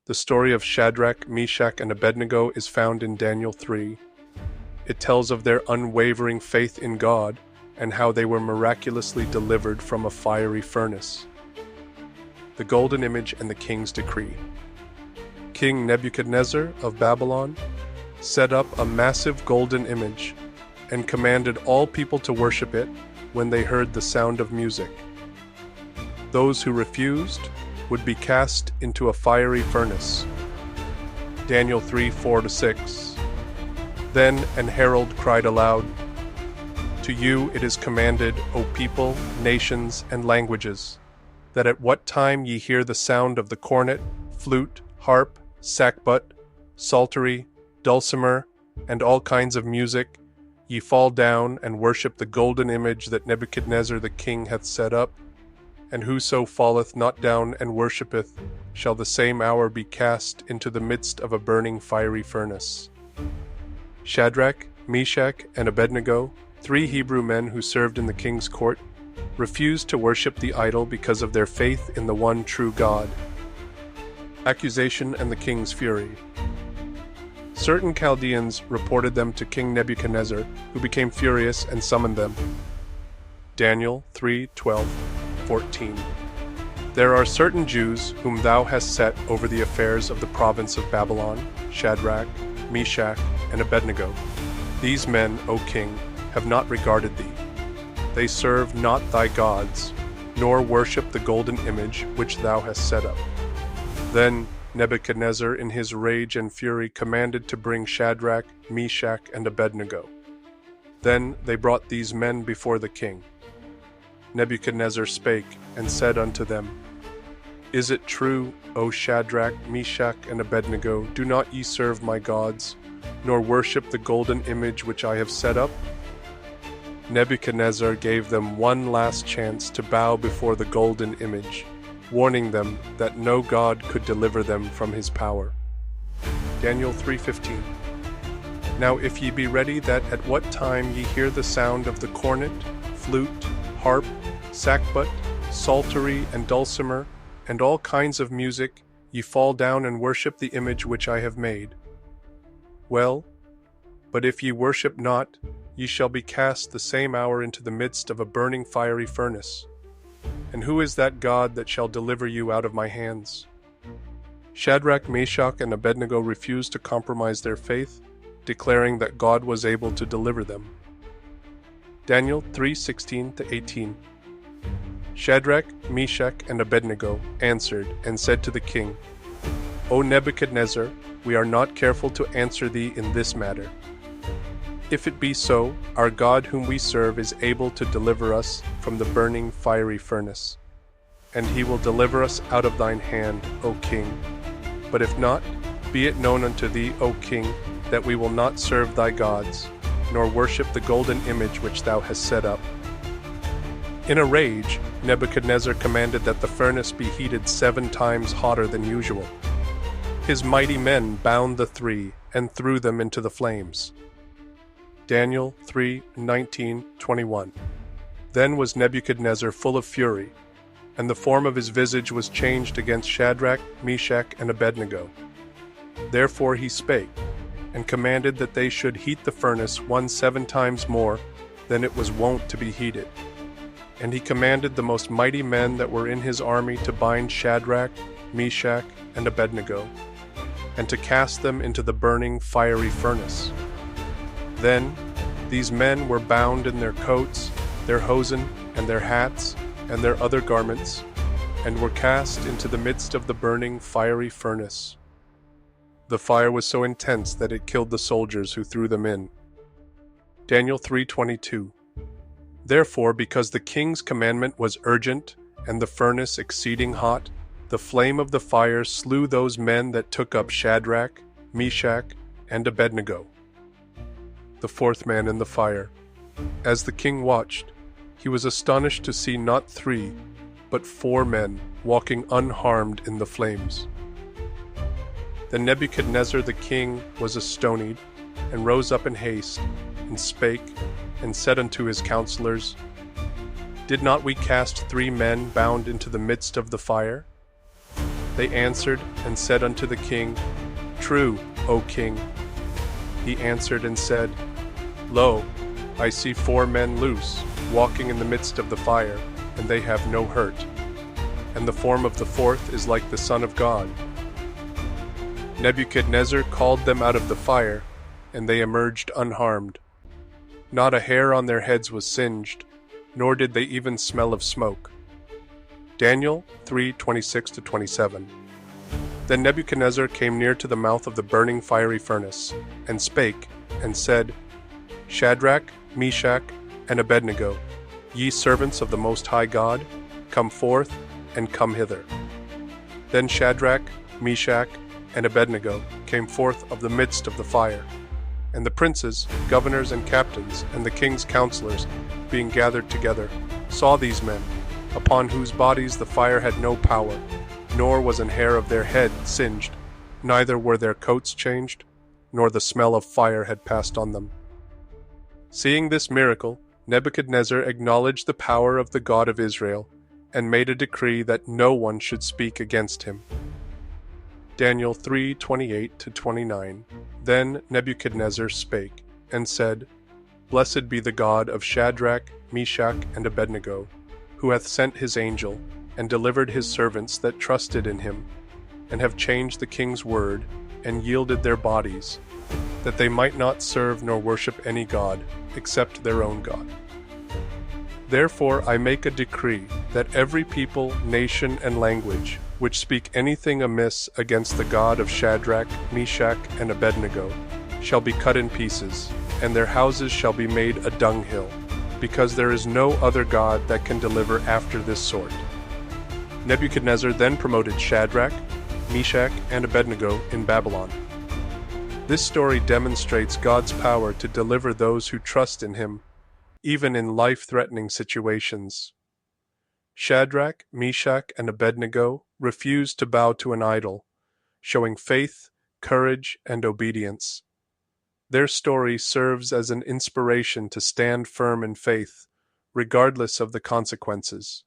The story of Shadrach, Meshach, and Abednego is found in Daniel 3. It tells of their unwavering faith in God and how they were miraculously delivered from a fiery furnace. The golden image and the king's decree. King Nebuchadnezzar of Babylon set up a massive golden image and commanded all people to worship it when they heard the sound of music. Those who refused would be cast into a fiery furnace. Daniel 3:4-6. Then an herald cried aloud, "To you it is commanded, O people, nations, and languages, that at what time ye hear the sound of the cornet, flute, harp, sackbut, psaltery, dulcimer, and all kinds of music, ye fall down and worship the golden image that Nebuchadnezzar the king hath set up. And whoso falleth not down and worshippeth shall the same hour be cast into the midst of a burning fiery furnace." Shadrach, Meshach, and Abednego, 3 Hebrew men who served in the king's court, refused to worship the idol because of their faith in the one true God. Accusation and the king's fury. Certain Chaldeans reported them to King Nebuchadnezzar, who became furious and summoned them. Daniel 3:12-14. There are certain Jews whom thou hast set over the affairs of the province of Babylon, Shadrach, Meshach, and Abednego. These men, O king, have not regarded thee. They serve not thy gods, nor worship the golden image which thou hast set up. Then Nebuchadnezzar in his rage and fury commanded to bring Shadrach, Meshach, and Abednego. Then they brought these men before the king. Nebuchadnezzar spake and said unto them, "Is it true, O Shadrach, Meshach, and Abednego, do not ye serve my gods, nor worship the golden image which I have set up?" Nebuchadnezzar gave them one last chance to bow before the golden image, warning them that no God could deliver them from his power. Daniel 3:15. Now if ye be ready that at what time ye hear the sound of the cornet, flute, harp, sackbut, psaltery, and dulcimer, and all kinds of music, ye fall down and worship the image which I have made. Well, but if ye worship not, ye shall be cast the same hour into the midst of a burning fiery furnace. And who is that God that shall deliver you out of my hands? Shadrach, Meshach, and Abednego refused to compromise their faith, declaring that God was able to deliver them. Daniel 3:16-18. Shadrach, Meshach, and Abednego answered and said to the king, "O Nebuchadnezzar, we are not careful to answer thee in this matter. If it be so, our God whom we serve is able to deliver us from the burning fiery furnace, and he will deliver us out of thine hand, O king. But if not, be it known unto thee, O king, that we will not serve thy gods, nor worship the golden image which thou hast set up." In a rage, Nebuchadnezzar commanded that the furnace be heated 7 times hotter than usual. His mighty men bound the 3 and threw them into the flames. Daniel 3:19-21. Then was Nebuchadnezzar full of fury, and the form of his visage was changed against Shadrach, Meshach, and Abednego. Therefore he spake, and commanded that they should heat the furnace 7 times more than it was wont to be heated. And he commanded the most mighty men that were in his army to bind Shadrach, Meshach, and Abednego, and to cast them into the burning fiery furnace. Then these men were bound in their coats, their hosen, and their hats, and their other garments, and were cast into the midst of the burning fiery furnace. The fire was so intense that it killed the soldiers who threw them in. Daniel 3:22. Therefore, because the king's commandment was urgent, and the furnace exceeding hot, the flame of the fire slew those men that took up Shadrach, Meshach, and Abednego. The 4th man in the fire. As the king watched, he was astonished to see not 3, but 4 men walking unharmed in the flames. Then Nebuchadnezzar the king was astonied, and rose up in haste, and spake, and said unto his counselors, Did not we cast 3 men bound into the midst of the fire? They answered and said unto the king, True, O king. He answered and said, Lo, I see 4 men loose, walking in the midst of the fire, and they have no hurt. And the form of the 4th is like the Son of God. Nebuchadnezzar called them out of the fire, and they emerged unharmed. Not a hair on their heads was singed, nor did they even smell of smoke. Daniel 3:26-27. Then Nebuchadnezzar came near to the mouth of the burning fiery furnace, and spake, and said, Shadrach, Meshach, and Abednego, ye servants of the Most High God, come forth, and come hither. Then Shadrach, Meshach, and Abednego came forth of the midst of the fire. And the princes, governors, and captains, and the king's counselors, being gathered together, saw these men, upon whose bodies the fire had no power, nor was an hair of their head singed, neither were their coats changed, nor the smell of fire had passed on them. Seeing this miracle, Nebuchadnezzar acknowledged the power of the God of Israel, and made a decree that no one should speak against him. Daniel 3:28-29. Then Nebuchadnezzar spake, and said, Blessed be the God of Shadrach, Meshach, and Abednego, who hath sent his angel, and delivered his servants that trusted in him, and have changed the king's word, and yielded their bodies, that they might not serve nor worship any god, except their own God. Therefore I make a decree, that every people, nation, and language, which speak anything amiss against the God of Shadrach, Meshach, and Abednego, shall be cut in pieces, and their houses shall be made a dunghill, because there is no other God that can deliver after this sort. Nebuchadnezzar then promoted Shadrach, Meshach, and Abednego in Babylon. This story demonstrates God's power to deliver those who trust in him, even in life-threatening situations. Shadrach, Meshach, and Abednego refused to bow to an idol, showing faith, courage, and obedience. Their story serves as an inspiration to stand firm in faith, regardless of the consequences.